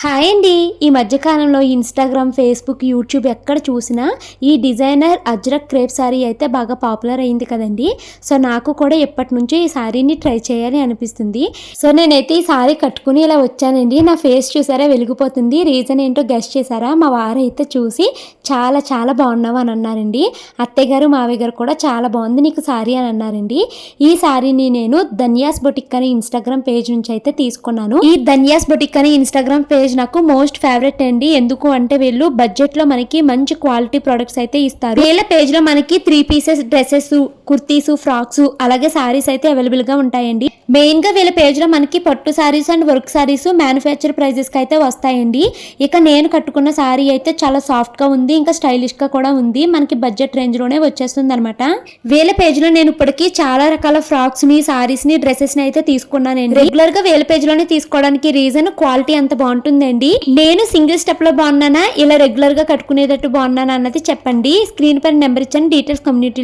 Hi అండి. ఈ మధ్యకాలంలో ఇన్స్టాగ్రామ్, ఫేస్బుక్, యూట్యూబ్ ఎక్కడ చూసినా ఈ డిజైనర్ అజ్రక్ క్రేప్ శారీ అయితే బాగా పాపులర్ అయింది కదండి. సో నాకు కూడా ఎప్పటి నుంచో ఈ శారీని ట్రై చేయాలి అనిపిస్తుంది. సో నేనైతే ఈ శారీ కట్టుకుని ఇలా వచ్చానండి. నా ఫేస్ చూసారా వెలిగిపోతుంది. రీజన్ ఏంటో గెస్ చేశారా? మా వారు అయితే చూసి చాలా చాలా బాగున్నావు అని అన్నారండి. అత్తయ్య గారు, మావయ్య గారు కూడా చాలా బాగుంది నీకు శారీ అని అన్నారండి. ఈ శారీని నేను ధన్యాస్ బొటిక్ అనే ఇన్స్టాగ్రామ్ పేజ్ నుంచి అయితే తీసుకున్నాను. ఈ ధన్యాస్ బొటిక్ అనే ఇన్స్టాగ్రామ్ పేజ్ నాకు మోస్ట్ ఫేవరెట్ అండి. ఎందుకు అంటే వీళ్ళు బడ్జెట్ లో మనకి మంచి క్వాలిటీ ప్రొడక్ట్స్ అయితే ఇస్తారు. వీళ్ళ పేజ్ లో మనకి 3 పీసెస్ డ్రెస్సెస్, కుర్తీస్, ఫ్రాక్స్ అలాగే సారీస్ అయితే అవైలబుల్ గా ఉంటాయండి. మెయిన్ గా వీళ్ళ పేజ్ లో మనకి పట్టు saris and work saris manufacture prices కి అయితే వస్తాయండి. ఇక నేను కట్టుకున్న సారీ అయితే చాలా సాఫ్ట్ గా ఉంది, ఇంకా స్టైలిష్ గా కూడా ఉంది. మనకి బడ్జెట్ రేంజ్ లోనే వచ్చేస్తుంది అనమాట. వీళ్ళ పేజ్ లో నేను ఇప్పటికీ చాలా రకాల ఫ్రాక్స్ ని, సారీస్ ని, డ్రెస్సెస్ ని అయితే తీసుకున్నానండి. రెగ్యులర్ గా వీళ్ళ పేజ్ లోనే తీసుకోవడానికి రీజన్ క్వాలిటీ అంత బాగుంటుందండి. నేను సింగిల్ స్టెప్ లో బాగున్నానా, ఇలా రెగ్యులర్ గా కట్టుకునేటట్టు బాగున్నానా అన్నది చెప్పండి. స్క్రీన్ పైన నెంబర్ ఇచ్చాను, డీటెయిల్స్ కమ్యూనిటీ